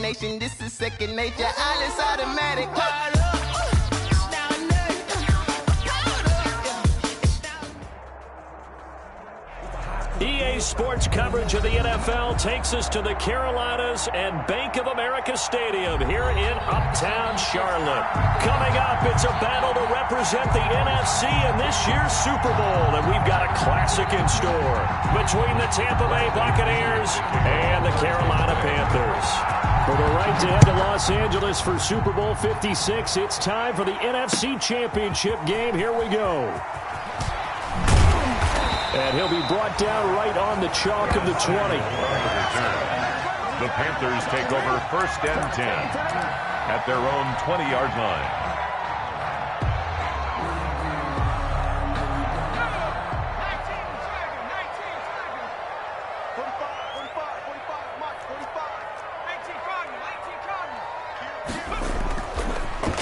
nation, this is second nature. All is automatic. EA Sports coverage of the NFL takes us to the Carolinas and Bank of America Stadium here in Uptown Charlotte. Coming up, it's a battle to represent the NFC in this year's Super Bowl, and we've got a classic in store between the Tampa Bay Buccaneers and the Carolina Panthers. For the right to head to Los Angeles for Super Bowl 56, it's time for the NFC Championship game. Here we go. And he'll be brought down right on the chalk of the 20. The Panthers take over 1st and 10 at their own 20-yard line.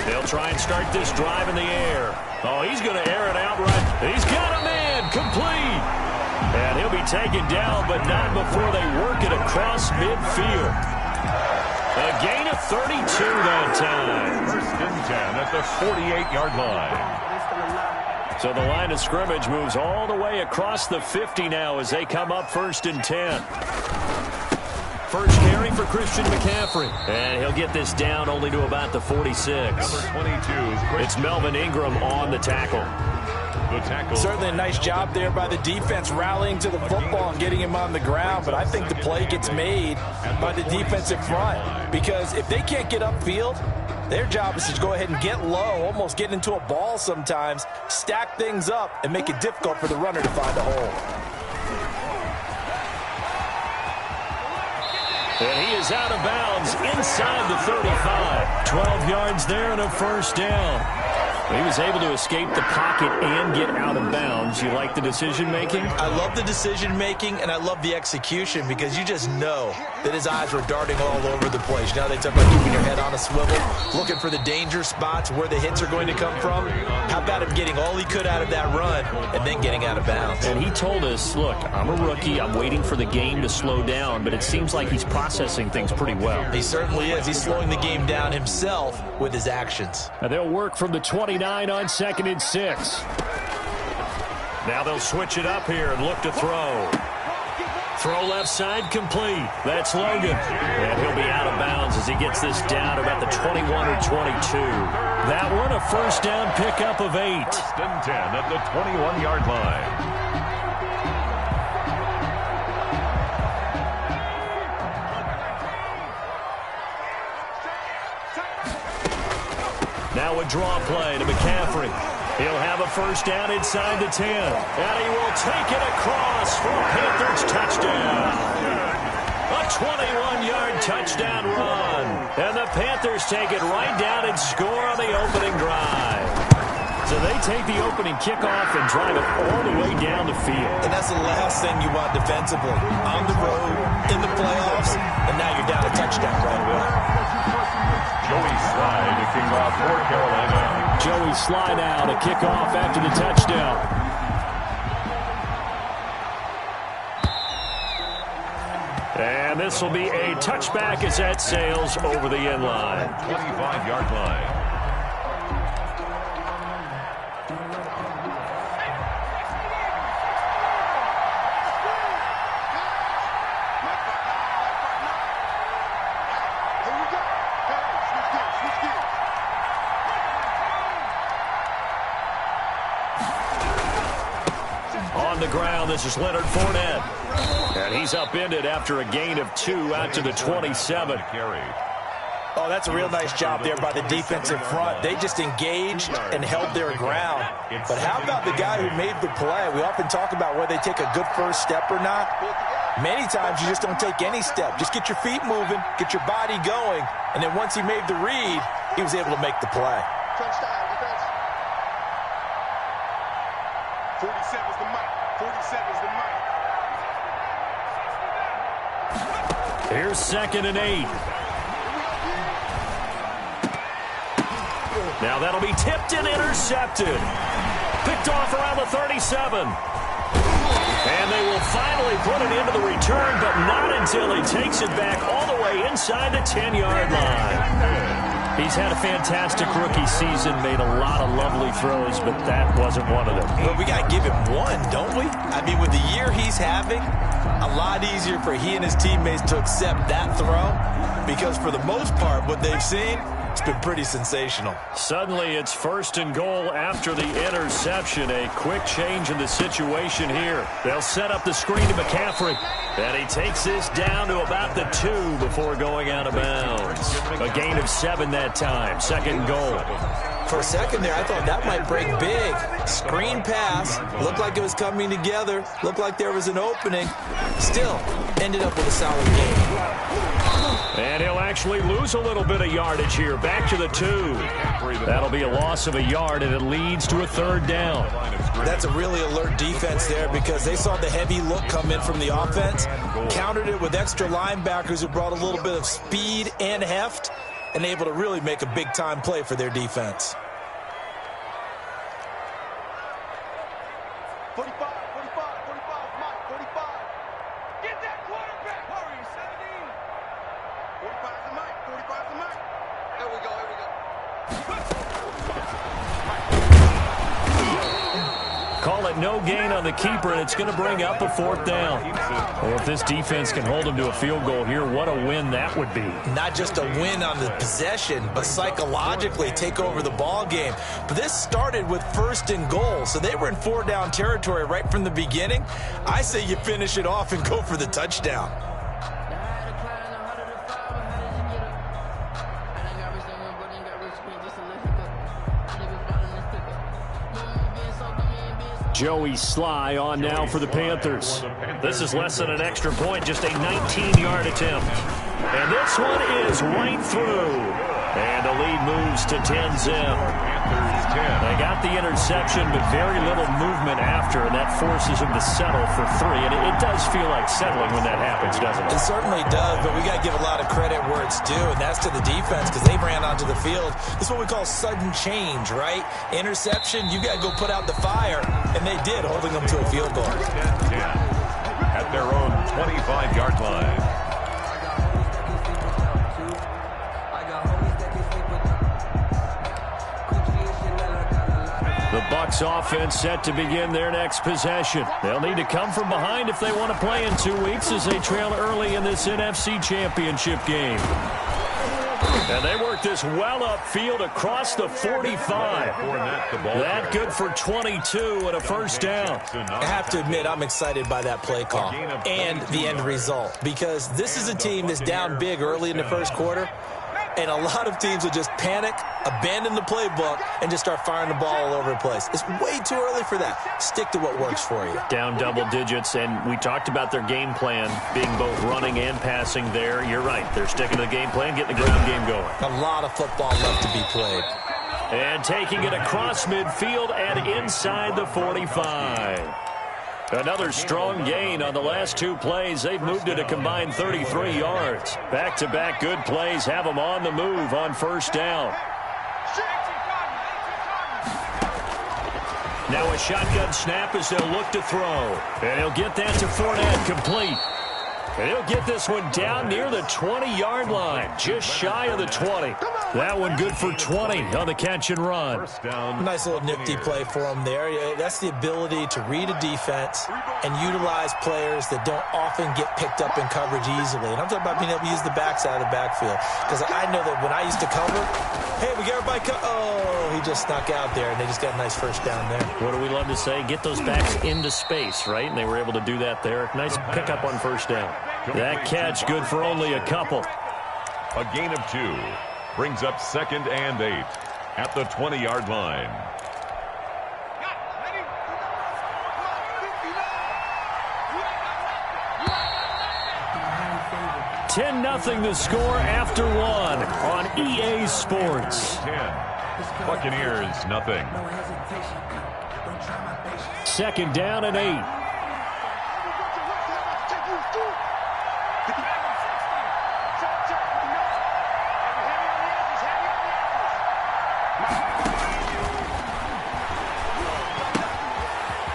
They'll try and start this drive in the air. Oh, he's going to air it out right. He's got a man complete. And he'll be taken down, but not before they work it across midfield. A gain of 32 that time. 1st and 10 at the 48-yard line. So the line of scrimmage moves all the way across the 50 now as they come up 1st and 10. First carry for Christian McCaffrey. And he'll get this down only to about the 46. Number 22. It's Melvin Ingram on the tackle. Certainly a nice job there by the defense rallying to the football and getting him on the ground, but I think the play gets made by the defensive front because if they can't get upfield, their job is to go ahead and get low, almost get into a ball sometimes, stack things up, and make it difficult for the runner to find a hole. And he is out of bounds inside the 35. 12 yards there and a 1st down. He was able to escape the pocket and get out of bounds. You like the decision-making? I love the decision-making, and I love the execution because you just know that his eyes were darting all over the place. Now they talk about keeping your head on a swivel, looking for the danger spots where the hits are going to come from. How about him getting all he could out of that run and then getting out of bounds? And he told us, look, I'm a rookie. I'm waiting for the game to slow down, but it seems like he's processing things pretty well. He certainly is. He's slowing the game down himself with his actions. Now they'll work from the 29 on 2nd and 6. Now they'll switch it up here and look to throw. Throw left side complete. That's Logan. And he'll be out of bounds as he gets this down about the 21 or 22. That one a 1st down pickup of 8. 1st and 10 at the 21-yard line. Now a draw play to McCaffrey. He'll have a 1st down inside the 10. And he will take it across for a Panthers touchdown. A 21-yard touchdown run. And the Panthers take it right down and score on the opening drive. So they take the opening kickoff and drive it all the way down the field. And that's the last thing you want defensively. On the road, in the playoffs, and now you're down a touchdown right away. Joey Sly to kick off for Carolina. Joey Sly now to kick off after the touchdown. And this will be a touchback as that sails over the end line. 25-yard line. On the ground, this is Leonard Fournette. And he's upended after a gain of 2 out to the 27. Oh, that's a real nice job there by the defensive front. They just engaged and held their ground. But how about the guy who made the play? We often talk about whether they take a good first step or not. Many times you just don't take any step. Just get your feet moving, get your body going, and then once he made the read, he was able to make the play. 47's the mic. 47's the mic. Here's 2nd and 8. Now that'll be tipped and intercepted. Picked off around the 37. And they will finally put it into the return, but not until he takes it back all the way inside the 10-yard line. He's had a fantastic rookie season, made a lot of lovely throws, but that wasn't one of them. Well, we got to give him one, don't we? I mean, with the year he's having, a lot easier for he and his teammates to accept that throw, because for the most part, what they've seen, it's been pretty sensational. Suddenly, it's 1st and goal after the interception. A quick change in the situation here. They'll set up the screen to McCaffrey. And he takes this down to about the 2 before going out of bounds. A gain of 7 that time. 2nd goal. For a second there, I thought that might break big. Screen pass. Looked like it was coming together. Looked like there was an opening. Still, ended up with a solid game. And he'll actually lose a little bit of yardage here. Back to the 2. That'll be a loss of a yard, and it leads to a 3rd down. That's a really alert defense there because they saw the heavy look come in from the offense, countered it with extra linebackers who brought a little bit of speed and heft, and able to really make a big-time play for their defense. 45, 45, 45, Mike, 45. Get that quarterback. Hurry, 17. 45 is the Mike, 45 is the Mike. Here we go, here we go. Call it no gain on the keeper, and it's going to bring up a 4th down. Well, if this defense can hold them to a field goal here, what a win that would be. Not just a win on the possession, but psychologically take over the ball game. But this started with 1st and goal, so they were in 4-down territory right from the beginning. I say you finish it off and go for the touchdown. Joey Sly on now for the Panthers. This is less than an extra point, just a 19-yard attempt. And this one is right through. And the lead moves to 10-zip. They got the interception, but very little movement after, and that forces them to settle for 3. And it does feel like settling when that happens, doesn't it? It certainly does, but we got to give a lot of credit where it's due, and that's to the defense because they ran onto the field. This is what we call sudden change, right? Interception, you got to go put out the fire, and they did, holding them to a field goal. At their own 25-yard line. The Bucs offense set to begin their next possession. They'll need to come from behind if they want to play in 2 weeks as they trail early in this NFC Championship game. And they work this well upfield across the 45. That good for 22 and a 1st down. I have to admit, I'm excited by that play call and the end result because this is a team that's down big early in the 1st quarter. And a lot of teams will just panic, abandon the playbook, and just start firing the ball all over the place. It's way too early for that. Stick to what works for you. Down double digits, and we talked about their game plan being both running and passing there. You're right. They're sticking to the game plan, getting the ground game going. A lot of football left to be played. And taking it across midfield and inside the 45. Another strong gain on the last 2 plays. They've moved it a combined 33 yards. Back-to-back good plays have them on the move on 1st down. Now a shotgun snap as they'll look to throw. And he'll get that to Fournette, complete. And he'll get this one down near the 20-yard line, just shy of the 20. That one good for 20 on the catch and run. Nice little nifty play for him there. That's the ability to read a defense and utilize players that don't often get picked up in coverage easily. And I'm talking about being able to use the backside of the backfield. Because I know that when I used to cover, hey, we got everybody he just snuck out there, and they just got a nice 1st down there. What do we love to say? Get those backs into space, right? And they were able to do that there. Nice pickup on 1st down. That catch good for only a couple. A gain of 2 brings up 2nd and 8 at the 20-yard line. $10-0 the score after 1 on EA Sports. 10. Buccaneers, nothing. 2nd down and 8.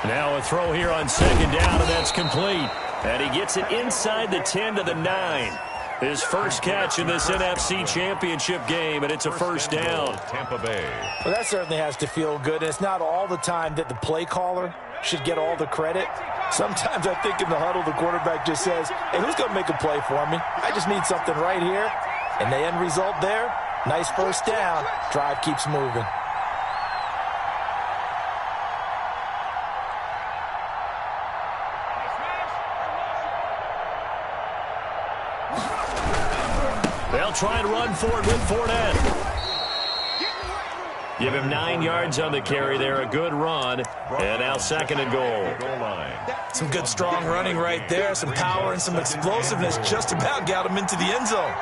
Now a a throw here on second down, and that's complete. And he gets it inside the 10 to the 9. His first catch in this NFC Championship game, and it's a first down. Tampa Bay. Well, that certainly has to feel good, and it's not all the time that the play caller should get all the credit. Sometimes I think in the huddle, the quarterback just says, hey, who's going to make a play for me? I just need something right here. And the end result there, nice first down. Drive keeps moving. They'll try and run for it with Fournette. Give him 9 yards on the carry there. A good run. And now second and goal. Some good strong running right there. Some power and some explosiveness. Just about got him into the end zone.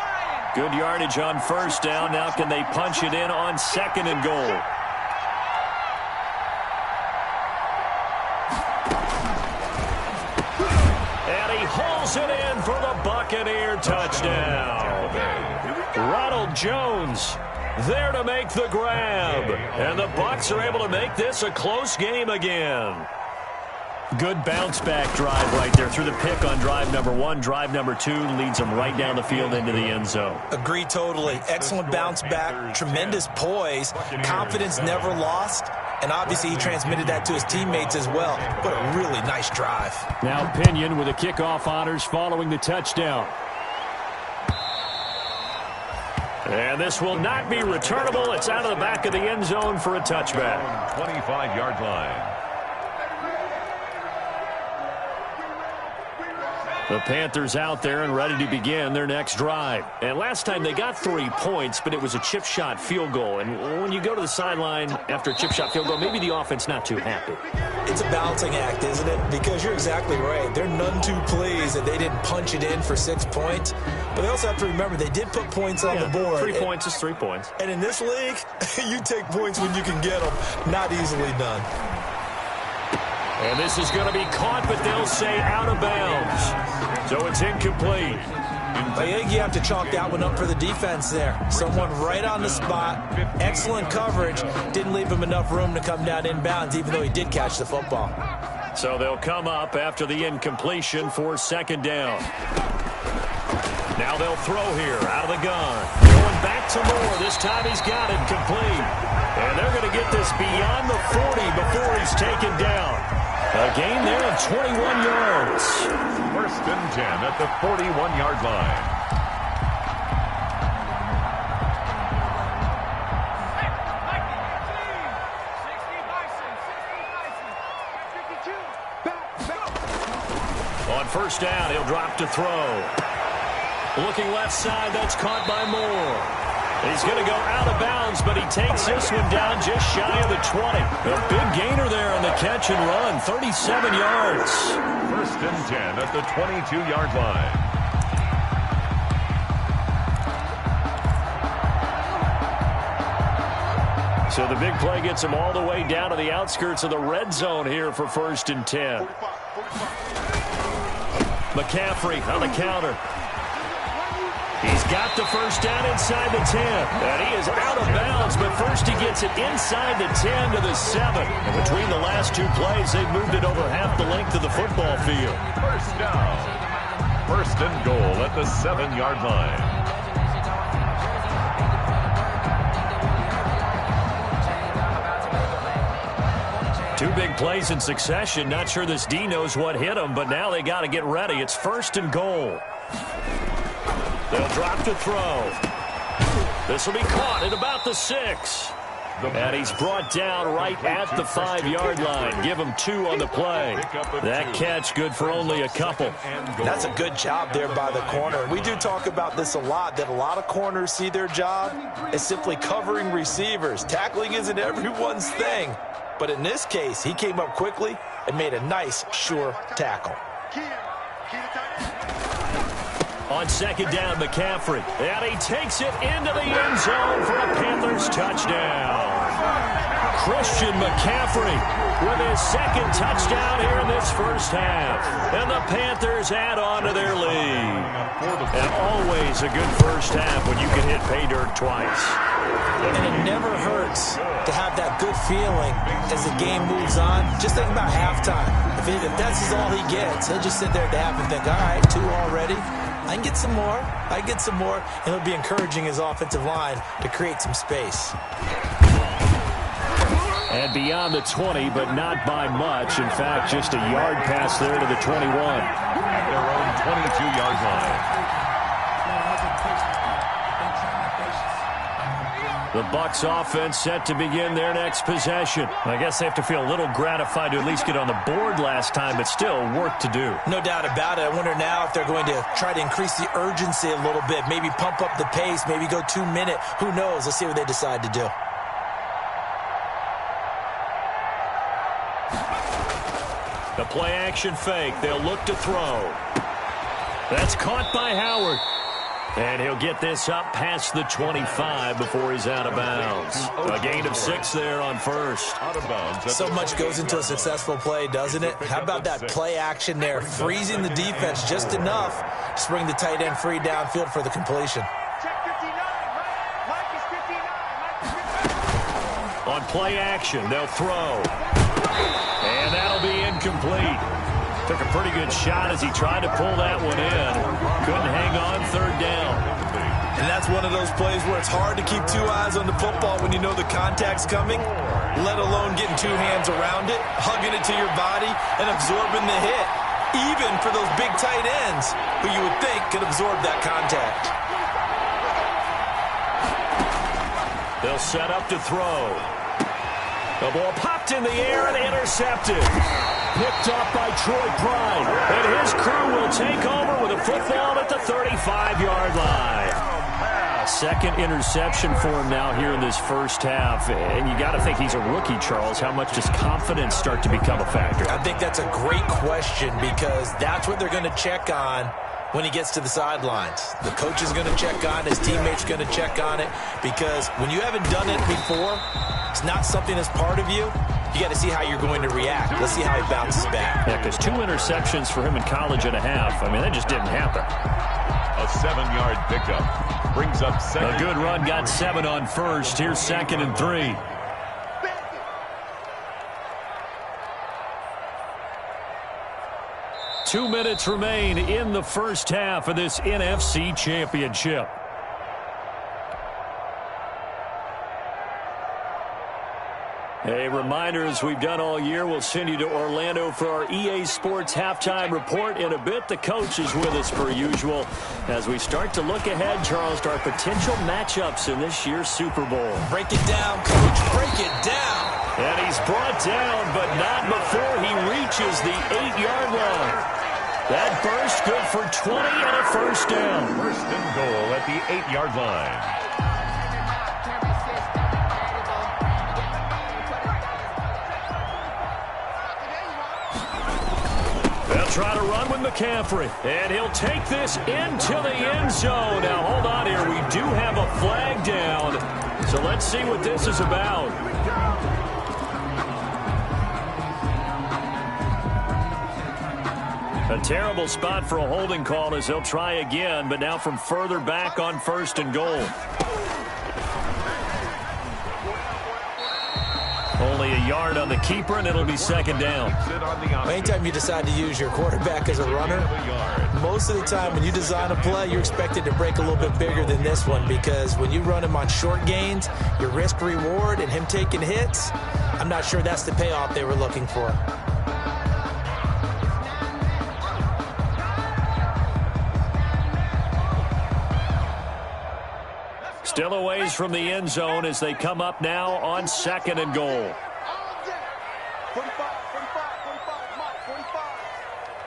Good yardage on first down. Now can they punch it in on second and goal? And he hauls it in for the Buccaneer touchdown. Ronald Jones there to make the grab. And the Bucs are able to make this a close game again. Good bounce-back drive right there through the pick on drive number 1. Drive number 2 leads them right down the field into the end zone. Agree totally. Excellent bounce-back, tremendous poise, confidence never lost, and obviously he transmitted that to his teammates as well. What a really nice drive. Now Pinion with the kickoff honors following the touchdown. And this will not be returnable. It's out of the back of the end zone for a touchback. 25-yard line. The Panthers out there and ready to begin their next drive. And last time they got 3 points, but it was a chip shot field goal. And when you go to the sideline after a chip shot field goal, maybe the offense not too happy. It's a balancing act, isn't it? Because you're exactly right. They're none too pleased that they didn't punch it in for 6 points. But they also have to remember they did put points on the board. 3 points is 3 points. And in this league, you take points when you can get them. Not easily done. And this is going to be caught, but they'll say out of bounds. So it's incomplete. I think you have to chalk that one up for the defense there. Someone right on the spot. Excellent coverage. Didn't leave him enough room to come down inbounds, even though he did catch the football. So they'll come up after the incompletion for second down. Now they'll throw here out of the gun. Going back to Moore. This time he's got it complete. And they're going to get this beyond the 40 before he's taken down. A gain there of 21 yards. First and 10 at the 41-yard line. On first down, he'll drop to throw. Looking left side, that's caught by Moore. He's going to go out of bounds, but he takes this one down just shy of the 20. A big gainer there on the catch and run, 37 yards. First and 10 at the 22-yard line. So the big play gets him all the way down to the outskirts of the red zone here for first and 10. McCaffrey on the counter. He's got the first down inside the 10. And he is out of bounds, but first he gets it inside the 10 to the 7. And between the last 2 plays, they've moved it over half the length of the football field. First down. First and goal at the 7-yard line. Two big plays in succession. Not sure this D knows what hit him, but now they got to get ready. It's first and goal. They'll drop to throw. This will be caught at about the 6. And he's brought down right at the 5-yard line. Give him 2 on the play. That catch good for only a couple. That's a good job there by the corner. We do talk about this a lot, that a lot of corners see their job as simply covering receivers. Tackling isn't everyone's thing. But in this case, he came up quickly and made a nice, sure tackle. On second down, McCaffrey. And he takes it into the end zone for a Panthers touchdown. Christian McCaffrey with his second touchdown here in this first half. And the Panthers add on to their lead. And always a good first half when you can hit pay dirt twice. And it never hurts to have that good feeling as the game moves on. Just think about halftime. If that's all he gets, he'll just sit there at the half and think, all right, 2 already. I can get some more. I get some more. And he'll be encouraging his offensive line to create some space. And beyond the 20, but not by much. In fact, just a yard pass there to the 21. At their own 22-yard line. The Bucs offense set to begin their next possession. I guess they have to feel a little gratified to at least get on the board last time, but still work to do. No doubt about it. I wonder now if they're going to try to increase the urgency a little bit, maybe pump up the pace, maybe go 2-minute. Who knows? Let's see what they decide to do. The play-action fake. They'll look to throw. That's caught by Howard. And he'll get this up past the 25 before he's out of bounds. A gain of 6 there on first. Out of bounds. So much goes into a successful play, doesn't it? How about that play action there? Freezing the defense just enough to bring the tight end free downfield for the completion. Check 59. Mike is 59. On play action, they'll throw. And that'll be incomplete. Took a pretty good shot as he tried to pull that one in. Couldn't hang on, 3rd down. And that's one of those plays where it's hard to keep 2 eyes on the football when you know the contact's coming, let alone getting 2 hands around it, hugging it to your body, and absorbing the hit, even for those big tight ends who you would think could absorb that contact. They'll set up to throw. The ball popped in the air and intercepted. Picked up by Troy Pride. And his crew will take over with a football at the 35-yard line. Second interception for him now here in this first half. And you got to think he's a rookie, Charles. How much does confidence start to become a factor? I think that's a great question because that's what they're going to check on when he gets to the sidelines. The coach is going to check on it. His teammates going to check on it because when you haven't done it before, it's not something that's part of you. You got to see how you're going to react. Let's see how he bounces back. Yeah, because 2 interceptions for him in college and a half. I mean, that just didn't happen. A 7-yard pickup. Brings up second. A good run got 7 on first. Here's 2nd and 3. 2 minutes remain in the first half of this NFC Championship. A reminder, as we've done all year, we'll send you to Orlando for our EA Sports halftime report in a bit. The coach is with us per usual as we start to look ahead, Charles, to our potential matchups in this year's Super Bowl. Break it down, coach. Break it down. And he's brought down, but not before he reaches the 8-yard line. That burst good for 20 and a first down. First and goal at the 8-yard line. They'll try to run with McCaffrey. And he'll take this into the end zone. Now, hold on here. We do have a flag down. So let's see what this is about. A terrible spot for a holding call as they'll try again, but now from further back on 1st and goal. Only a yard on the keeper, and it'll be 2nd down. Anytime you decide to use your quarterback as a runner, most of the time when you design a play, you're expected to break a little bit bigger than this one because when you run him on short gains, your risk-reward and him taking hits, I'm not sure that's the payoff they were looking for. Still a ways from the end zone as they come up now on 2nd and goal. 45, 45, 45, Mike, 45.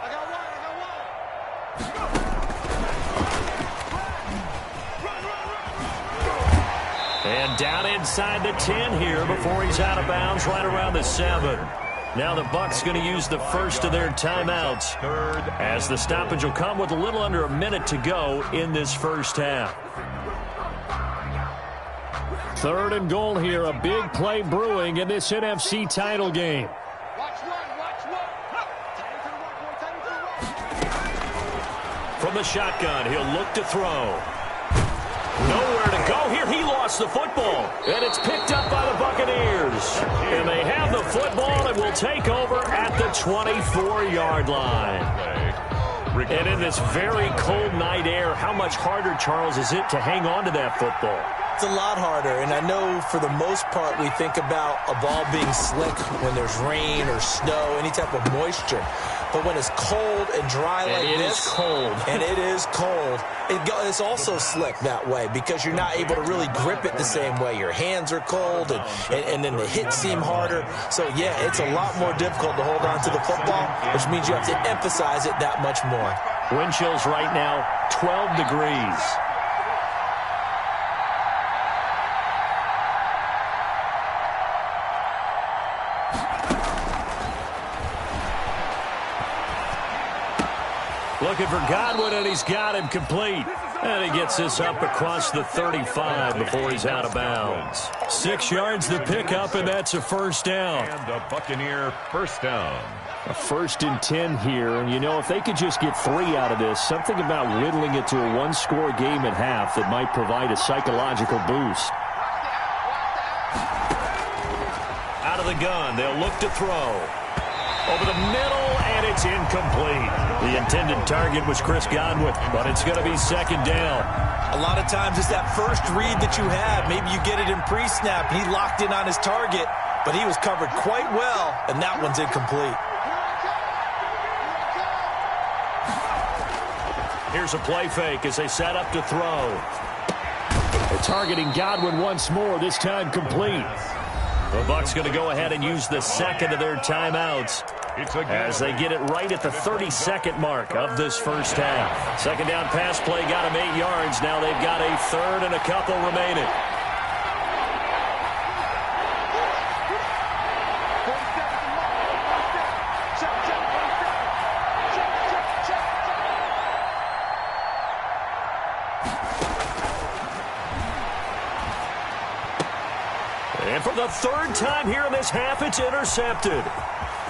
I got one, And down inside the 10 here before he's out of bounds right around the 7. Now the Bucs going to use the first of their timeouts as the stoppage will come with a little under a minute to go in this first half. 3rd and goal here, a big play brewing in this NFC title game. Watch one. From the shotgun, he'll look to throw. Nowhere to go here. He lost lost the football, and it's picked up by the Buccaneers. And they have the football and will take over at the 24-yard line. And in this very cold night air, how much harder, Charles, is it to hang on to that football? It's a lot harder, and I know for the most part we think about a ball being slick when there's rain or snow, any type of moisture. But when it's cold and dry like this, it is cold. And it is cold, it's also slick that way because you're not able to really grip it the same way. Your hands are cold, and then the hits seem harder. So, yeah, it's a lot more difficult to hold on to the football, which means you have to emphasize it that much more. Wind chills right now, 12 degrees. Looking for Godwin, and he's got him complete. And he gets this up across the 35 before he's out of bounds. 6 yards the pickup, and that's a first down. And the Buccaneer first down. A 1st and 10 here, and you know, if they could just get 3 out of this, something about whittling it to a one-score game at half that might provide a psychological boost. Out of the gun, they'll look to throw. Over the middle, and it's incomplete. The intended target was Chris Godwin, but it's going to be second down. A lot of times it's that first read that you have. Maybe you get it in pre-snap, and he locked in on his target, but he was covered quite well, and that one's incomplete. Here's a play fake as they set up to throw. They're targeting Godwin once more, this time complete. The Bucs going to go ahead and use the second of their timeouts as they get it right at the 32nd mark of this first half. Second down pass play got them 8 yards. Now they've got a third and a couple remaining. And for the third time here in this half, it's intercepted.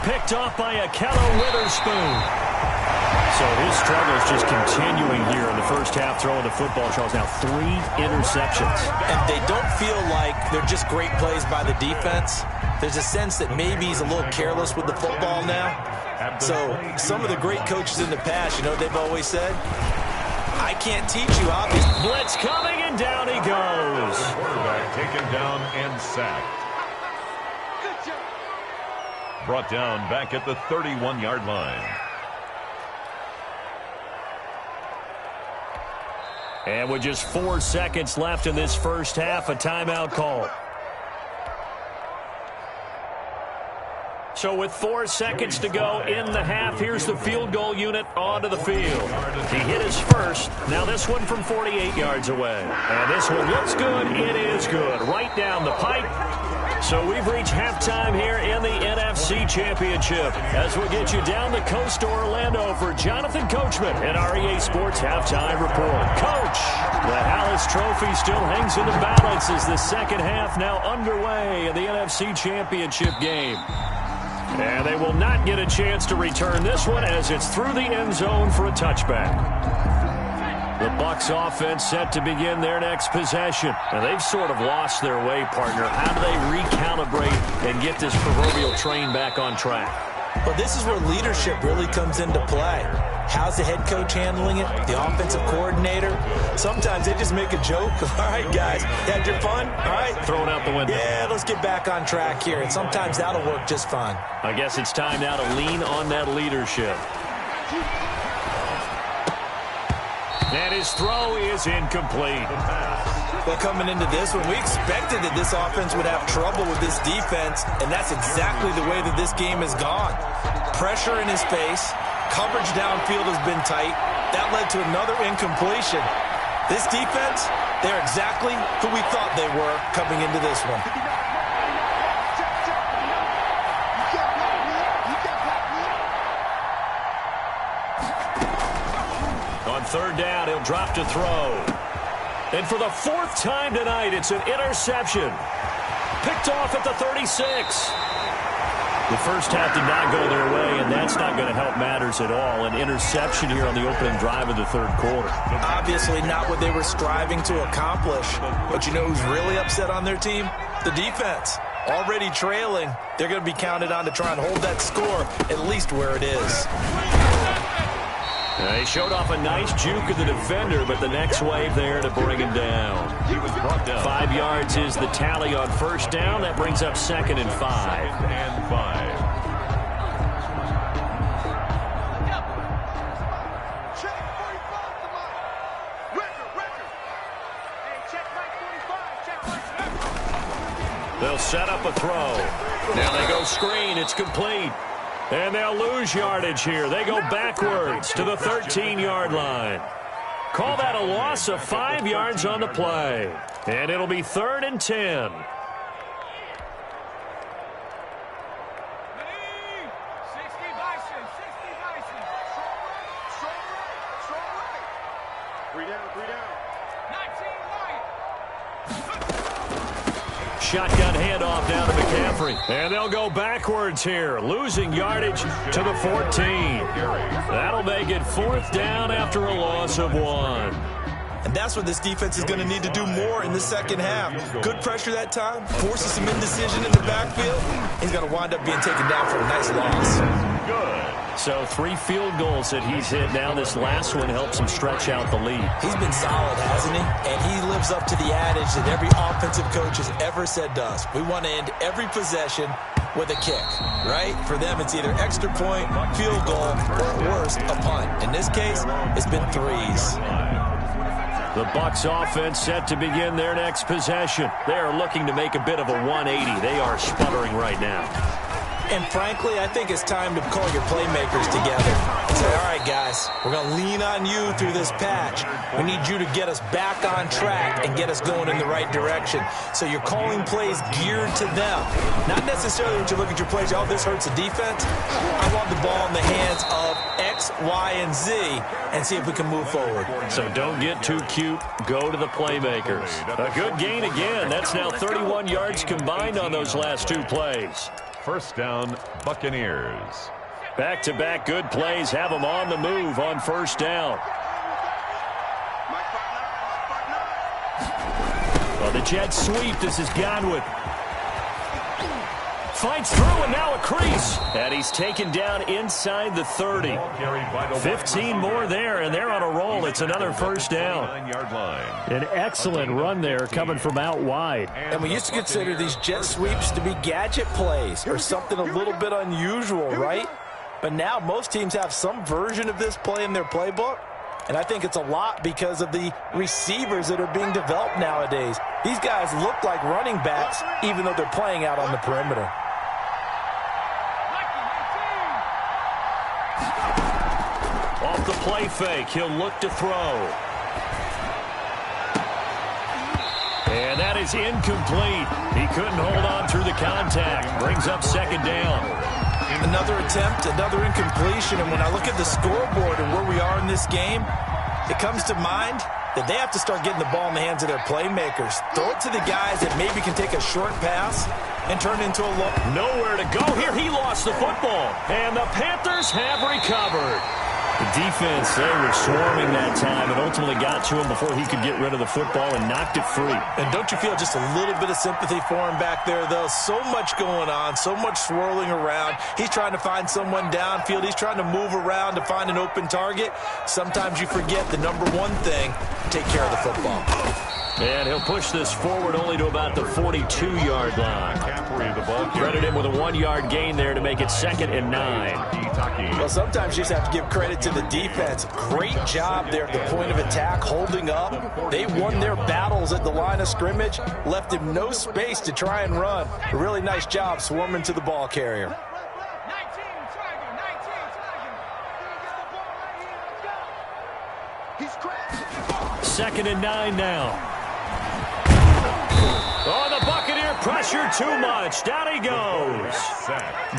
Picked off by Akello Witherspoon. So his struggles just continuing here in the first half throwing the football, Charles. Now 3 interceptions. And they don't feel like they're just great plays by the defense. There's a sense that maybe he's a little careless with the football now. So some of the great coaches in the past, you know what they've always said? I can't teach you, obviously. Blitz coming, and down he goes. Quarterback taken down and sacked. Brought down back at the 31-yard line. And with just 4 seconds left in this first half, a timeout call. So with 4 seconds to go in the half, here's the field goal unit onto the field. He hit his first. Now this one from 48 yards away. And this one looks good. It is good. Right down the pipe. So we've reached halftime here in the NFC Championship as we get you down the coast to Orlando for Jonathan Coachman at our EA Sports Halftime Report. Coach, the Hallis Trophy still hangs in the balance as the second half now underway in the NFC Championship game. And they will not get a chance to return this one as it's through the end zone for a touchback. The Bucs offense set to begin their next possession. And they've sort of lost their way, partner. How do they recalibrate and get this proverbial train back on track? Well, this is where leadership really comes into play. How's the head coach handling it? The offensive coordinator? Sometimes they just make a joke. All right, guys, had your fun? All right. Throw it out the window. Yeah, let's get back on track here. And sometimes that'll work just fine. I guess it's time now to lean on that leadership. And his throw is incomplete. Well, coming into this one, we expected that this offense would have trouble with this defense, and that's exactly the way that this game has gone. Pressure in his face. Coverage downfield has been tight. That led to another incompletion. This defense, they're exactly who we thought they were coming into this one. On third down, he'll drop to throw. And for the 4th time tonight, it's an interception. Picked off at the 36. The first half did not go their way, and that's not going to help matters at all. An interception here on the opening drive of the third quarter. Obviously not what they were striving to accomplish. But you know who's really upset on their team? The defense. Already trailing, they're going to be counted on to try and hold that score at least where it is. He showed off a nice juke of the defender, but the next wave there to bring him down. He was brought down. 5 yards is the tally on first down. That brings up 2nd and 5. 2nd and 5. They'll set up a throw. Now they go screen. It's complete. And they'll lose yardage here. They go backwards to the 13-yard line. Call that a loss of 5 yards on the play. And it'll be 3rd and 10. Shotgun handoff down to McCaffrey. And they'll go backwards here, losing yardage to the 14. That'll make it 4th down after a loss of 1. And that's what this defense is going to need to do more in the second half. Good pressure that time, forces some indecision in the backfield. He's going to wind up being taken down for a nice loss. Good. So 3 field goals that he's hit now. This last one helps him stretch out the lead. He's been solid, hasn't he? And he lives up to the adage that every offensive coach has ever said to us. We want to end every possession with a kick, right? For them, it's either extra point, field goal, or at worst, a punt. In this case, it's been 3s. The Bucs offense set to begin their next possession. They are looking to make a bit of a 180. They are sputtering right now. And frankly, I think it's time to call your playmakers together and say, all right, guys, we're going to lean on you through this patch. We need you to get us back on track and get us going in the right direction. So you're calling plays geared to them. Not necessarily that you look at your plays, oh, this hurts the defense. I want the ball in the hands of X, Y, and Z and see if we can move forward. So don't get too cute. Go to the playmakers. A good gain again. That's now 31 yards combined on those last 2 plays. 1st down, Buccaneers. Back-to-back good plays have them on the move on 1st down. Well, the Jets sweep. This is Godwin. Fights through, and now a crease. And he's taken down inside the 30. 15 more there, and they're on a roll. It's another 1st down. 9-yard line. An excellent run there coming from out wide. And we used to consider these jet sweeps to be gadget plays or something a little bit unusual, right? But now most teams have some version of this play in their playbook. And I think it's a lot because of the receivers that are being developed nowadays. These guys look like running backs even though they're playing out on the perimeter. Off the play fake, he'll look to throw. And that is incomplete. He couldn't hold on through the contact. Brings up 2nd down. Another attempt, another incompletion. And when I look at the scoreboard and where we are in this game, it comes to mind that they have to start getting the ball in the hands of their playmakers. Throw it to the guys that maybe can take a short pass and turn it into a look. Nowhere to go here. He lost the football. And the Panthers have recovered. The defense, they were swarming that time and ultimately got to him before he could get rid of the football and knocked it free. And don't you feel just a little bit of sympathy for him back there, though? So much going on, so much swirling around. He's trying to find someone downfield. He's trying to move around to find an open target. Sometimes you forget the number one thing, take care of the football. And he'll push this forward only to about the 42-yard line. Credit him with a 1-yard gain there to make it 2nd and 9. Well, sometimes you just have to give credit to the defense. Great job there at the point of attack, holding up. They won their battles at the line of scrimmage, left him no space to try and run. A really nice job swarming to the ball carrier. 2nd and 9 now. Oh, the Buccaneer pressure too much. Down he goes.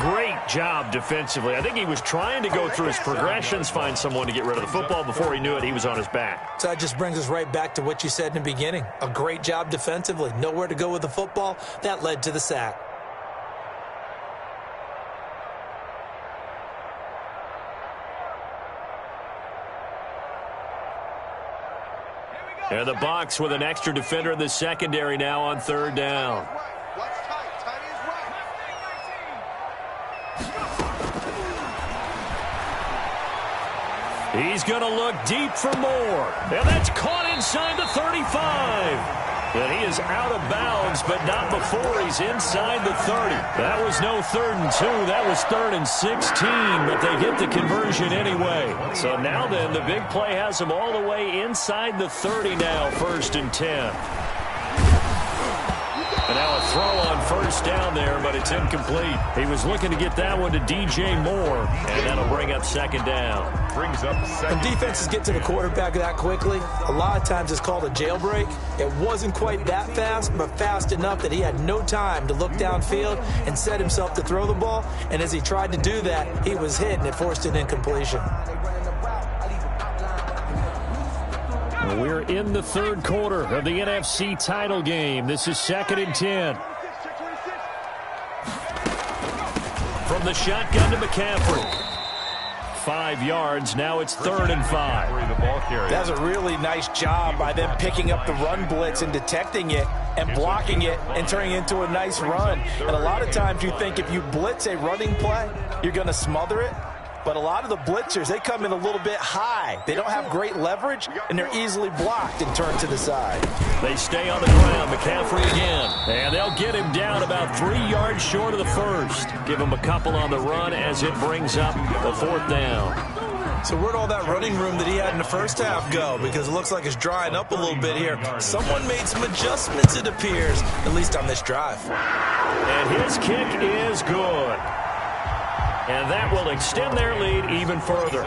Great job defensively. I think he was trying to go through his progressions, find someone to get rid of the football. Before he knew it, he was on his back. So that just brings us right back to what you said in the beginning. A great job defensively. Nowhere to go with the football. That led to the sack. And the Bucs with an extra defender in the secondary now on third down. He's going to look deep for more. And that's caught inside the 35. And he is out of bounds, but not before he's inside the 30. That was no 3rd and 2. That was 3rd and 16, but they get the conversion anyway. So now then, the big play has them all the way inside the 30 now, 1st and 10. And now a throw on first down there, but it's incomplete. He was looking to get that one to DJ Moore, and that'll bring up 2nd down. Brings up 2nd. When defenses get to the quarterback that quickly, a lot of times it's called a jailbreak. It wasn't quite that fast, but fast enough that he had no time to look downfield and set himself to throw the ball. And as he tried to do that, he was hit, and it forced an incompletion. We're in the 3rd quarter of the NFC title game. This is 2nd and 10. From the shotgun to McCaffrey. 5 yards. Now it's 3rd and 5. That's a really nice job by them picking up the run blitz and detecting it and blocking it and turning it into a nice run. And a lot of times you think if you blitz a running play, you're going to smother it. But a lot of the blitzers, they come in a little bit high. They don't have great leverage, and they're easily blocked and turned to the side. They stay on the ground. McCaffrey again. And they'll get him down about 3 yards short of the 1st. Give him a couple on the run as it brings up the 4th down. So where'd all that running room that he had in the first half go? Because it looks like it's drying up a little bit here. Someone made some adjustments, it appears, at least on this drive. And his kick is good. And that will extend their lead even further.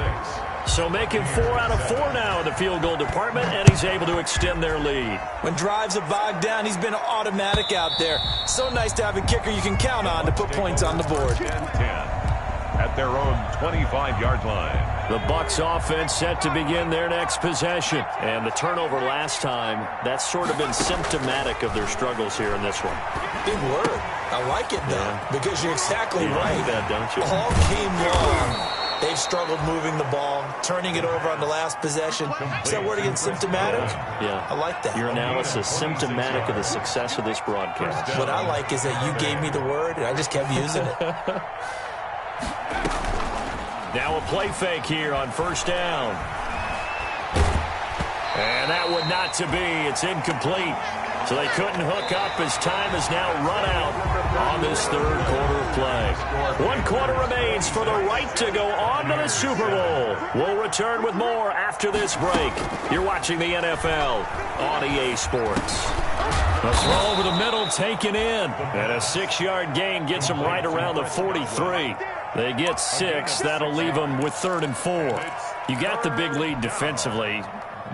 So making 4 out of 4 now in the field goal department, and he's able to extend their lead. When drives are bogged down, he's been automatic out there. So nice to have a kicker you can count on to put points on the board. 10-10 at their own 25-yard line. The Bucs offense set to begin their next possession. And the turnover last time, that's sort of been symptomatic of their struggles here in this one. Big word. I like it, though, because you're exactly right. Like that, don't you? All game long, they've struggled moving the ball, turning it over on the last possession. Is that word again, symptomatic? Yeah. I like that. Your analysis symptomatic of the success of this broadcast. What I like is that you gave me the word, and I just kept using it. Now a play fake here on 1st down. And that would not to be. It's incomplete. So they couldn't hook up as time has now run out on this 3rd quarter of play. 1 quarter remains for the right to go on to the Super Bowl. We'll return with more after this break. You're watching the NFL on EA Sports. A throw over the middle taken in. And a 6-yard gain gets them right around the 43. They get 6. That'll leave them with 3rd and 4. You got the big lead defensively.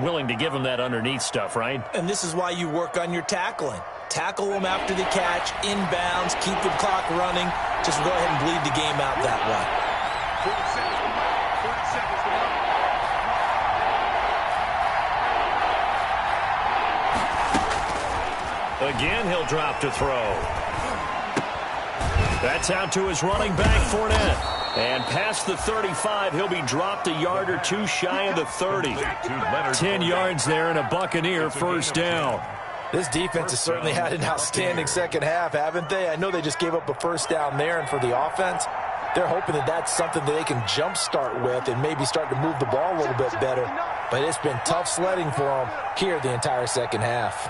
Willing to give them that underneath stuff, right? And this is why you work on your tackling. Tackle them after the catch, inbounds, keep the clock running. Just go ahead and bleed the game out that way. Again, he'll drop to throw. That's out to his running back, Fournette. And past the 35, he'll be dropped a yard or 2 shy of the 30. 10 yards there and a Buccaneer 1st down. This defense has certainly had an outstanding second half, haven't they? I know they just gave up a 1st down there, and for the offense, they're hoping that that's something that they can jumpstart with and maybe start to move the ball a little bit better. But it's been tough sledding for them here the entire second half.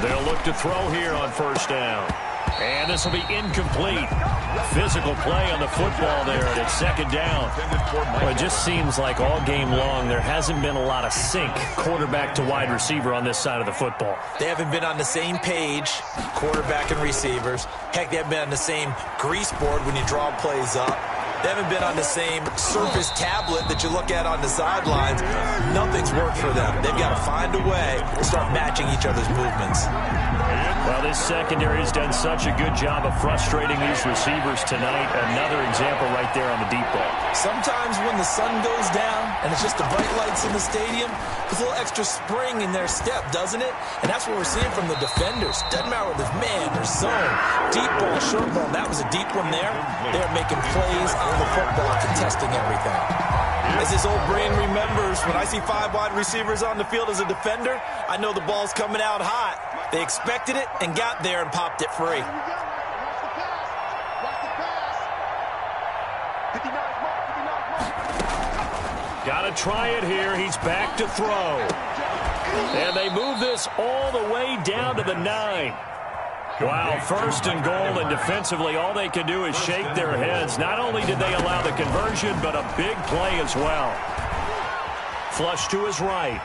They'll look to throw here on 1st down. And this will be incomplete. Physical play on the football there, and it's 2nd down. Well, it just seems like all game long there hasn't been a lot of sync quarterback to wide receiver on this side of the football. They haven't been on the same page, quarterback and receivers. Heck, they haven't been on the same grease board when you draw plays up. They haven't been on the same Surface tablet that you look at on the sidelines. Nothing's worked for them. They've got to find a way to start matching each other's movements. Well, this secondary has done such a good job of frustrating these receivers tonight. Another example right there on the deep ball. Sometimes when the sun goes down and it's just the bright lights in the stadium, there's a little extra spring in their step, doesn't it? And that's what we're seeing from the defenders. Doesn't matter whether it's man or zone. Deep ball, short ball. That was a deep one there. They're making plays on the football, contesting everything. As his old brain remembers, when I see 5 wide receivers on the field as a defender, I know the ball's coming out hot. They expected it and got there and popped it free. Got to try it here. He's back to throw. And they move this all the way down to the 9. Wow, first and goal, and defensively all they can do is shake their heads. Not only did they allow the conversion, but a big play as well. Flush to his right.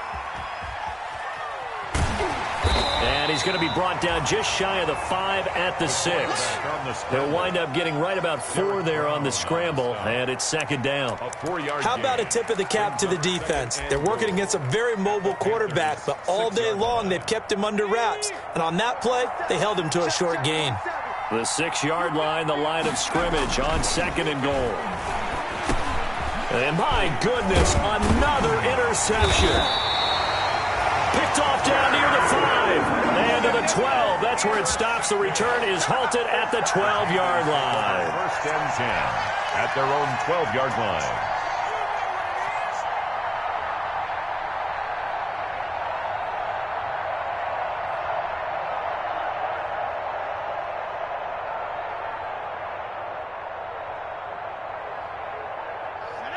And he's going to be brought down just shy of the 5 at the 6. They'll wind up getting right about 4 there on the scramble, and it's second down. How about a tip of the cap to the defense? They're working against a very mobile quarterback, but all day long they've kept him under wraps. And on that play, they held him to a short gain. The 6-yard line, the line of scrimmage on second and goal. And my goodness, another interception. Picked off down near the 5 and to the 12. That's where it stops. The return is halted at the 12-yard line. First and 10 at their own 12-yard line.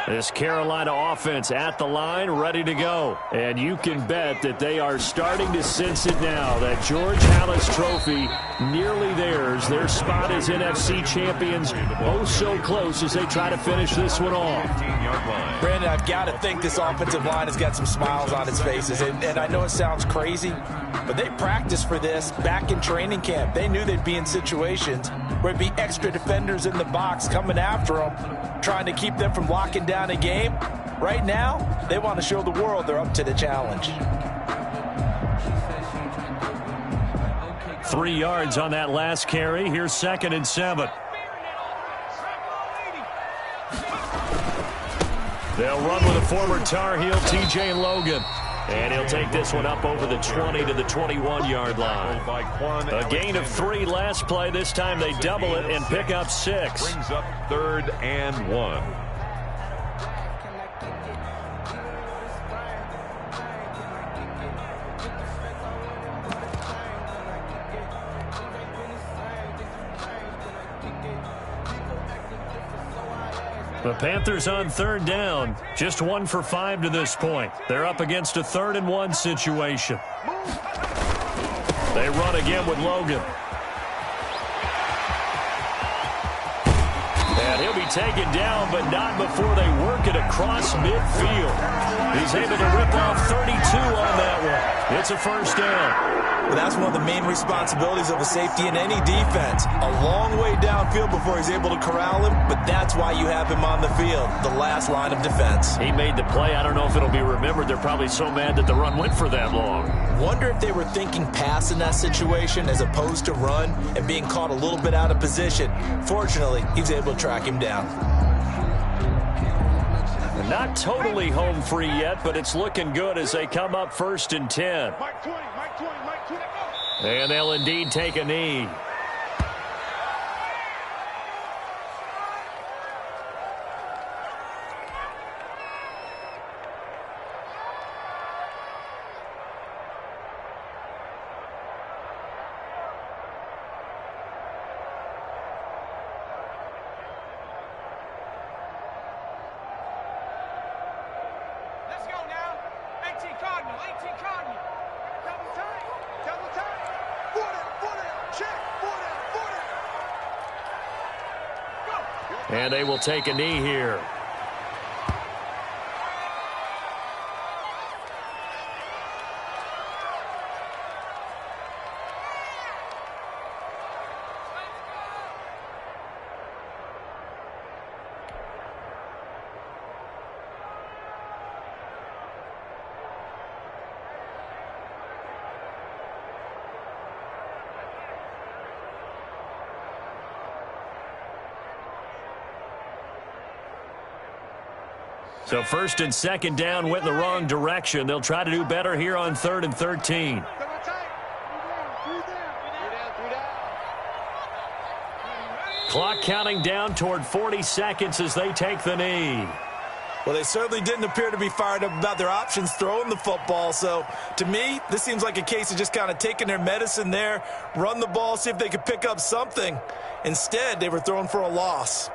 This Carolina offense at the line, ready to go. And you can bet that they are starting to sense it now. That George Halas trophy nearly theirs. Their spot as NFC champions, oh so close as they try to finish this one off. Brandon, I've got to think this offensive line has got some smiles on its faces. And I know it sounds crazy, but they practiced for this back in training camp. They knew they'd be in situations where it'd be extra defenders in the box coming after them, trying to keep them from locking down a game. Right now, they want to show the world they're up to the challenge. 3 yards on that last carry. Here's second and 7. They'll run with a former Tar Heel, T.J. Logan. And he'll take this one up over the 20 to the 21-yard line. A gain of 3 last play. This time they double it and pick up 6. Brings up 3rd and 1. The Panthers on 3rd down. Just 1 for 5 to this point. They're up against a 3rd and 1 situation. They run again with Logan. And he'll be taken down, but not before they work it across midfield. He's able to rip off 32 on that one. It's a first down. Well, that's one of the main responsibilities of a safety in any defense. A long way downfield before he's able to corral him, but that's why you have him on the field, the last line of defense. He made the play. I don't know if it'll be remembered. They're probably so mad that the run went for that long. Wonder if they were thinking pass in that situation as opposed to run and being caught a little bit out of position. Fortunately, he's able to track him down. Not totally home free yet, but it's looking good as they come up 1st and 10. And they'll indeed take a knee. And they will take a knee here. So 1st and 2nd down went in the wrong direction. They'll try to do better here on 3rd and 13. Clock counting down toward 40 seconds as they take the knee. Well, they certainly didn't appear to be fired up about their options throwing the football. So, to me, this seems like a case of just kind of taking their medicine there, run the ball, see if they could pick up something. Instead, they were throwing for a loss.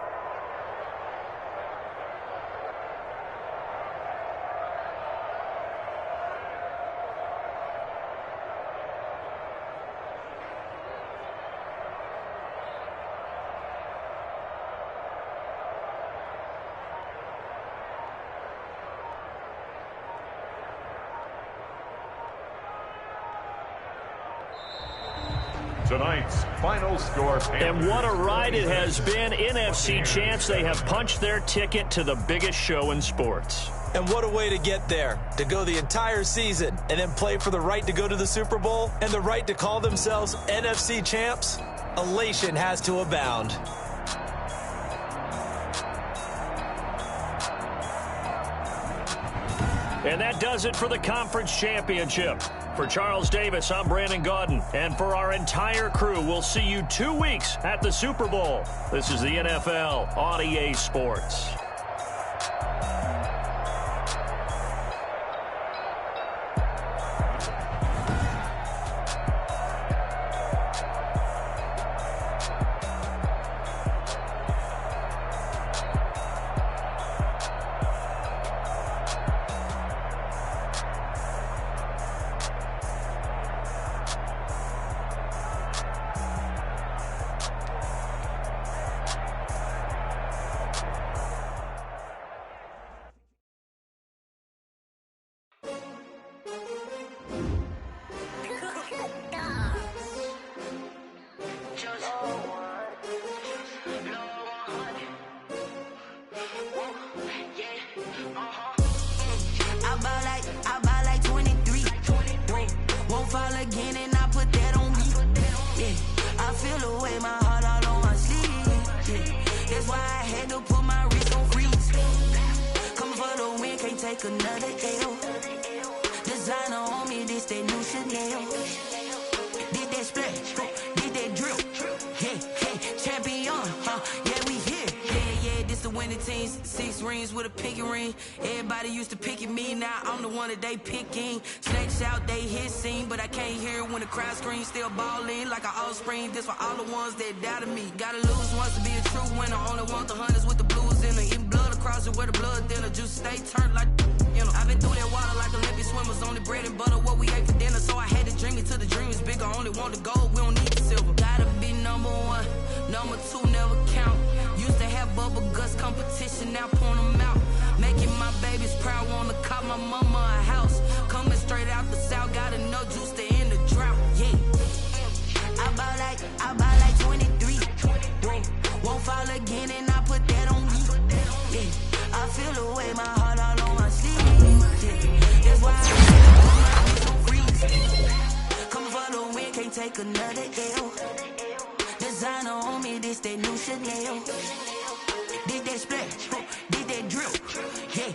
Tonight's final score. And what a ride it has been. NFC champs, they have punched their ticket to the biggest show in sports. And what a way to get there, to go the entire season and then play for the right to go to the Super Bowl and the right to call themselves NFC champs. Elation has to abound. And that does it for the conference championship. For Charles Davis, I'm Brandon Gaudin. And for our entire crew, we'll see you 2 weeks at the Super Bowl. This is the NFL on EA Sports. They picking, snakes out, they hissing, but I can't hear it when the crowd screams. Still balling like an offspring. This for all the ones that doubted me. Gotta lose once to be a true winner. Only want the hunters with the blues in it. Eating blood across it where the blood thinner. Juice stay turned like you know. I've been through that water like Olympic swimmers. Only bread and butter what we ate for dinner. So I had to dream it till the dream is bigger. Only want the gold, we don't need the silver. Gotta be number one, number two never count. Used to have bubble guts competition, now point them out. Making my babies proud, wanna call my mama a house. Coming straight out the south, got enough juice to end the drought. Yeah, I bought like 23. Won't fall again, and I put that on me. Yeah, I feel the way, my heart all on my sleeve. Yeah, that's why I put my wrist on freeze. Coming for the win, can't take another L. Designer on me, this that new Chanel. Did that splash, did that drill. Yeah,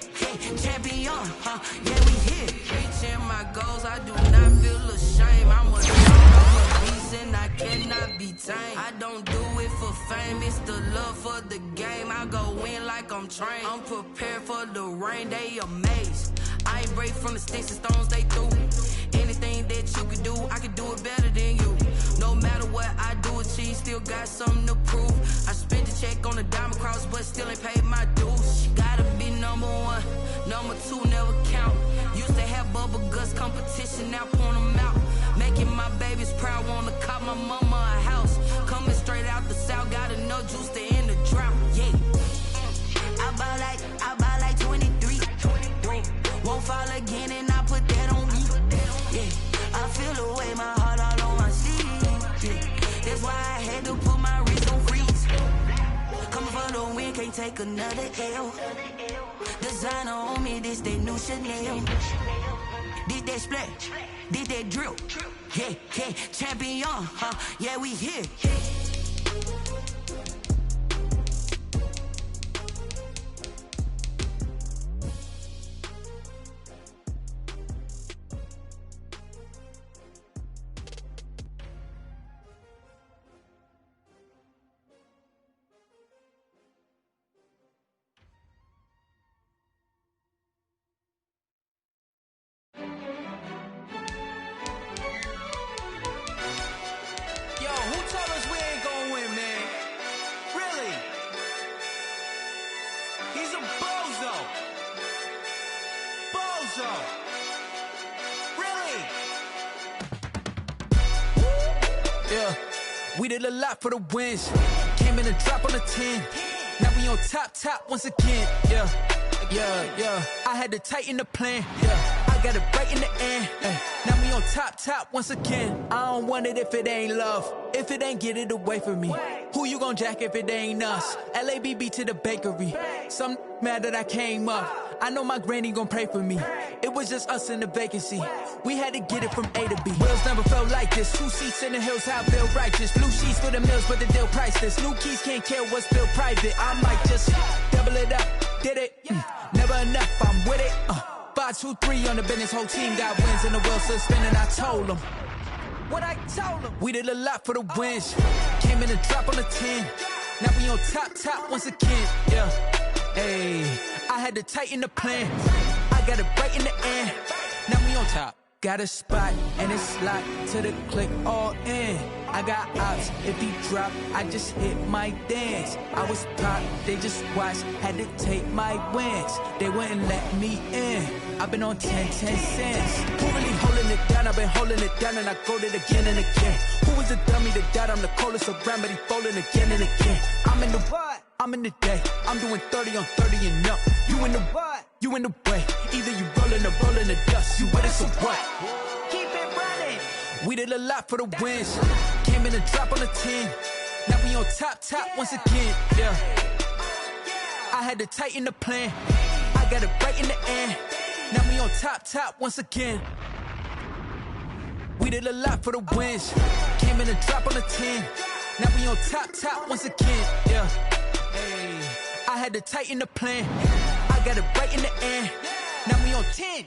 champion, yeah, we here. Reaching my goals, I do not feel ashamed. I'm a beast and I cannot be tamed. I don't do it for fame, it's the love for the game. I go in like I'm trained. I'm prepared for the rain, they amazed. I ain't break from the sticks and stones they threw. Anything that you can do, I can do it better than you. No matter what I do achieve, still got something to prove. I spent the check on the diamond cross, but still ain't paid my dues. Gotta be number one, number two never count. Used to have bubble guts competition, now point them out. Making my babies proud, wanna call my mama a house. Coming straight out the south, got enough juice to end the drought. Yeah, I bought like 23. Won't fall again, and I put that on me. Yeah, I feel the way, my heart all on my sleeve. Yeah, that's why I had to put my wrist on freeze. Coming for the win, can't take another L. Designer on me, this that new Chanel. Did that splash, did that drill. Yeah, champion, yeah, we here. tell us we ain't gonna win, man? Really? He's a bozo. Bozo. Really? Yeah, we did a lot for the wins. Came in a drop on a 10. Now we on top once again. Yeah. I had to tighten the plan. Yeah, I got it right in the end. Now we on top once again. I don't want it if it ain't love. If it ain't, get it away from me. Who you gon' jack if it ain't us? LABB to the bakery. Some mad that I came up. I know my granny gon' pray for me. It was just us in the vacancy. We had to get it from A to B. Wheels never felt like this. 2 seats in the hills, how I feel righteous. Blue sheets for the mills, but the deal priceless. New keys can't care what's still private. I might just double it up. Did it? Never enough, I'm with it. 5, 2, 3 on the business. Whole team got wins and the wheels still spinning. I told them what I told them. We did a lot for the wins. Came in a drop on a 10. Now we on top once again. Yeah. Hey, I had to tighten the plan. I got it right in the end. Now we on top. Got a spot and it's locked to the click all in. I got ops, if he drop, I just hit my dance. I was pop, they just watched, had to take my wins. They wouldn't let me in. I've been on 10 cents. Who really holding it down? I've been holding it down and I go it again and again. Who was the dummy that died? I'm the coldest around, but he folding again and again. I'm in the what? I'm in the day. I'm doing 30 on 30 and up. You in the what? You in the way. Either you rolling or rolling the dust. You with it, so what? Keep it running. We did a lot for the wins. Came in a drop on a 10. Now we on top once again. Yeah. I had to tighten the plan. I got it right in the end. Now we on top once again. We did a lot for the wins. Came in a drop on a 10. Now we on top once again. Yeah. Hey, I had to tighten the plan. I got it right in the end. Now we on 10.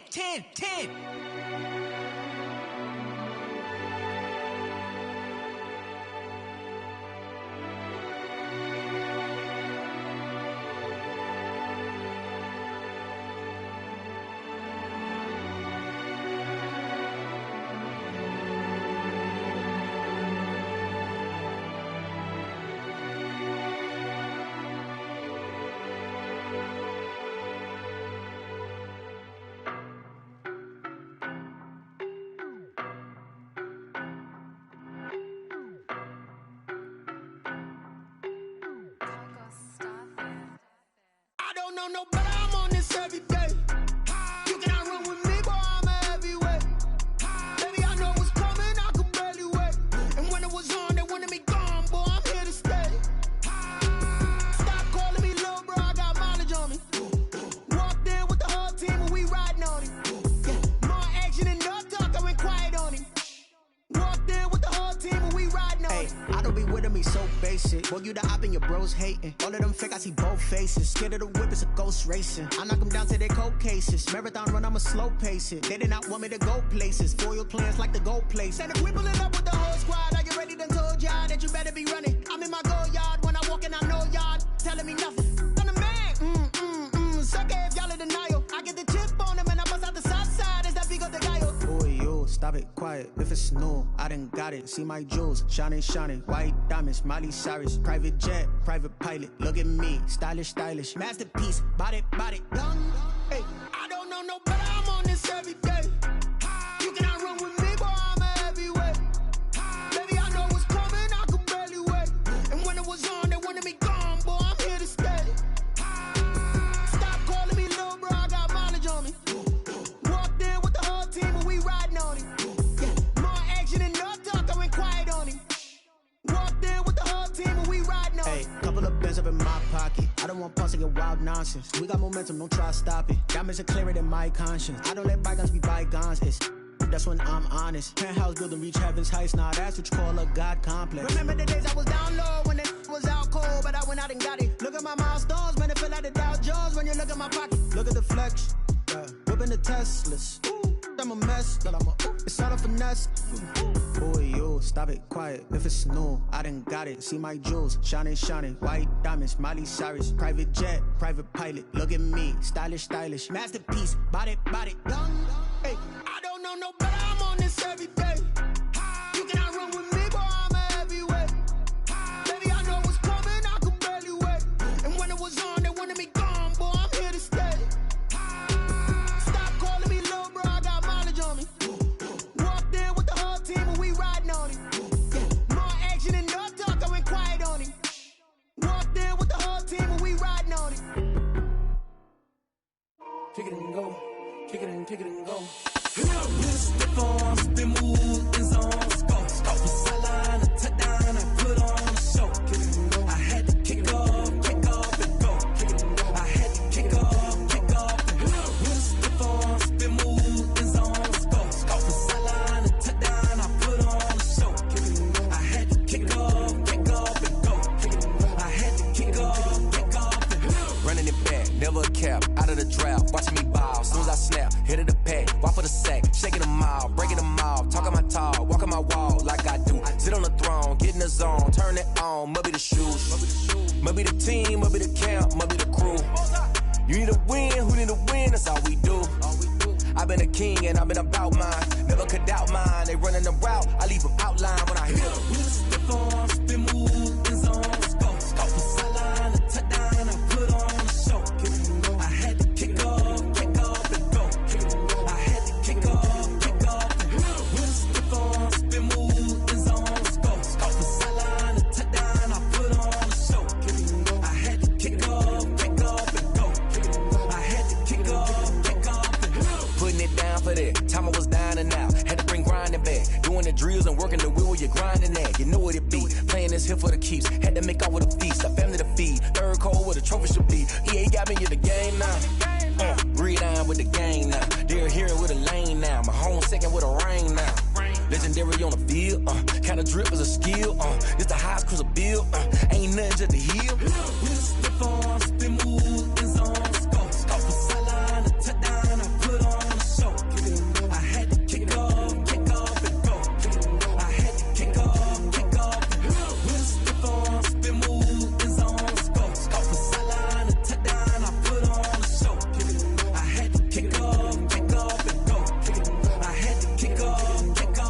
No, but I'm on this every day. You cannot run with me, boy, I'm a heavyweight. Baby, I know what's coming, I could barely wait. And when it was on, they wanted me gone, boy, I'm here to stay. Stop calling me little bro, I got mileage on me. Walked in with the whole team and we riding on him. Yeah, more action and no talk, I went quiet on him. Walked in with the whole team and we riding on him. I don't be with him, he's so basic. Boy, you the op and your bros hating. All of them fake, I see both faces. Scared of the whip, it's a ghost racing. I knock them down to their cold cases. Marathon run, I'ma slow pace it. They did not want me to go places. Foil plans like the gold place. And if we pulling up with the whole squad, I get ready to told y'all that you better be running. I'm in my go yard when I walk in, I know y'all telling me nothing. I'm the man, sucker if y'all in denial. I get the chip on them and I bust out the south side. Is that big of the guy? Boy, yo, stop it, quiet. If it's new, I done got it. See my jewels, shining, white diamonds, Miley Cyrus, private jet, private pilot. Look at me, stylish, masterpiece, body, young. Hey, I don't know no better, I'm on this every day. You cannot run with me, boy, I'm a heavyweight. Baby, I know what's coming, I could barely wait. And when it was on, they wanted me gone, boy, I'm here to stay. Stop calling me little bro, I got mileage on me. Walked in with the whole team and we riding on him. Yeah, more action and no talk, I went quiet on him. Walked in with the whole team and we riding on him. Hey, couple of bands up in my pocket. I don't want pulse to get wild nonsense. We got momentum, don't try to stop it. Diamonds are clearer than my conscience. I don't let bygones be bygones. That's when I'm honest. Penthouse building, reach heaven's heights. Nah, that's what you call a God complex. Remember the days I was down low when it was out cold, but I went out and got it. Look at my milestones, man, it feel like the Dow Jones when you look at my pocket. Look at the flex, yeah. Whipping the Teslas. I'm a mess, but it's all a finesse. Boy, yo, stop it, quiet. If it's new, I done got it. See my jewels, shining, white diamonds, Miley Cyrus, private jet, private pilot. Look at me, stylish, masterpiece, body, young. Hey, I don't know no better, I'm on this every day. You cannot run with me, boy, I'm a heavyweight. sit on the throne, get in the zone, turn it on, must be the shoes. Must be the team, must be the camp, must be the crew. You need a win, who need a win, that's all we do. I've been a king and I've been about mine. Never could doubt mine, they running the route, I leave them outline when I hit them. We stiff on, spin move, in zone, let's go. Go for sideline, a touchdown, I put on a show. I had to kick off and go. I had to kick off and go. We stiff on, spin move, in zone, let's go. Go for sideline, a touchdown, I put on a show. I had to kick off and go. I had to kick off and go. Putting it down for that, time I was down and out. Had to bring grinding back, doing the drills and working the wheel where you're grinding at. You know what it be, playing this here for the keeps. Had to make off with a feast, a family to feed. Third cold where the trophy should be. EA got me in the game now. Breathe down with the game now. They're here with a lane now. My home second with a rain now. Legendary on the field, kinda drip is a skill. It's the highest cruiser bill, ain't nothing just to heal. We stiff on, spin move, in zone, let's go. Go for sideline, a touchdown, I put on a show. I had to kick off and go. I had to kick off and go. We stiff on, spin move, in zone, let's go. Go for sideline, a touchdown, I put on a show. I had to kick off and go. I had to kick off and go.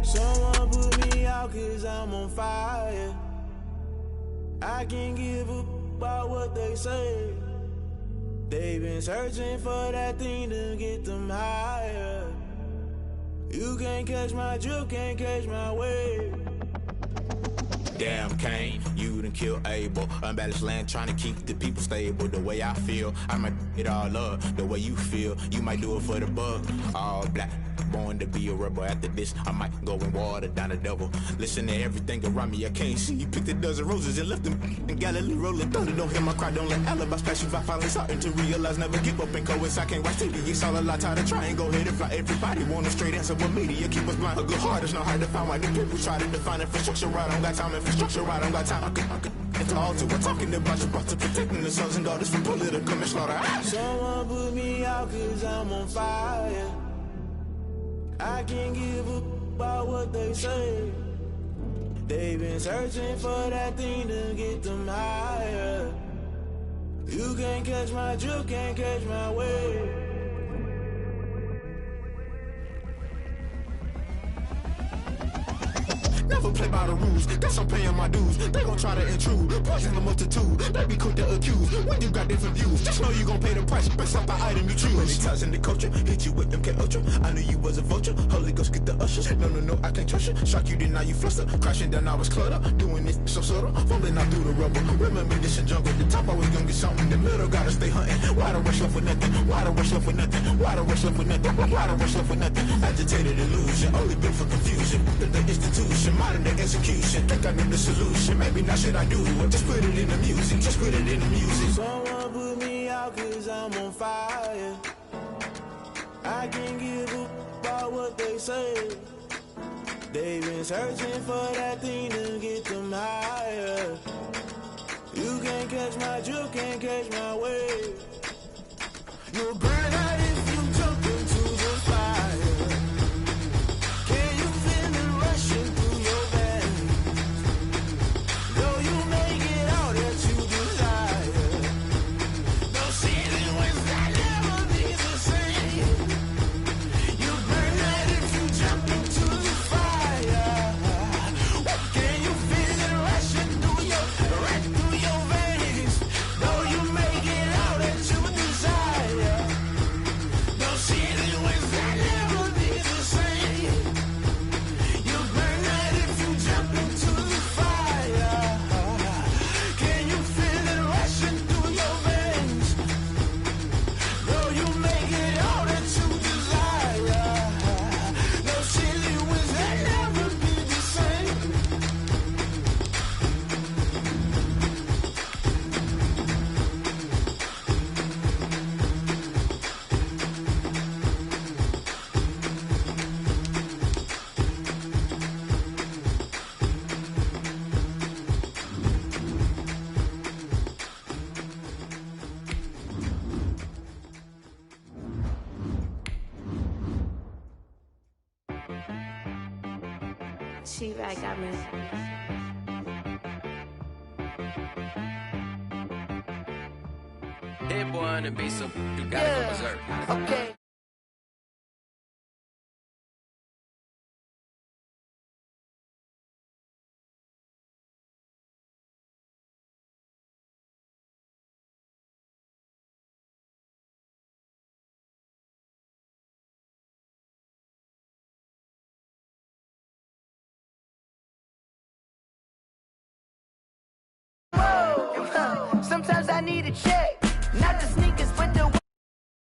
Someone put me out 'cause I'm on fire. I can't give up about what they say. They've been searching for that thing to get them higher. You can't catch my drift, can't catch my wave. Damn Kane, you done killed Abel. Unbalanced land trying to keep the people stable. The way I feel, I might it all up. The way you feel, you might do it for the buck. All black, born to be a rebel. After this, I might go and water down the devil. Listen to everything around me, I can't see. You picked a dozen roses and left them in Galilee rolling thunder. Don't hear my cry, don't let alibis pass you by. Finally starting to realize, never give up and coast. I can't watch TV, it's all a lot. Tired of trying, go ahead and fly. Everybody want a straight answer with media, keep us blind. A good heart is not hard to find. Why the people try to define infrastructure right? I don't got time, infrastructure right, I don't got time. I could it's all to we're talking about you, about to protecting the sons and daughters from political manslaughter. Someone put me out 'cause I'm on fire. I can't give up about what they say. They've been searching for that thing to get them higher. You can't catch my drift, can't catch my wave. Never play by the rules, guess I'm paying my dues. They gon' try to intrude, poison the multitude. They be quick to accuse, when you got different views. Just know you gon' pay the price, based off the item you choose. Many times in the culture, hit you with MK Ultra. I knew you was a vulture, Holy Ghost get the ushers. No, I can't trust you. Shock you, then now you fluster. Crashing down, I was cluttered. Doing this so subtle, falling out through the rubble. Remember this in jungle, the top I was gonna get something. The middle gotta stay hunting. Why the rush left with nothing? Why the rush left with nothing? Why the rush left with nothing? Why the rush left with nothing? Agitated illusion, only built for confusion. The institution, modern day execution. Think I know the solution. Maybe not should I do it? Just put it in the music. Just put it in the music. Someone put me out 'cause I'm on fire. I can't give up about what they say. They've been searching for that thing to get them higher. You can't catch my drift, can't catch my wave. You'll burn out if you jump into the fire. Can you feel it rushing through your veins? Though you make it all that you desire. No season when that never be the same. You burn out if you jump into the fire. Can you feel it rushing through your veins? Though you make it all that you desire. T-Rack got me. Hit one and be some. You gotta go berserk. Okay. Sometimes I need a check, not the sneakers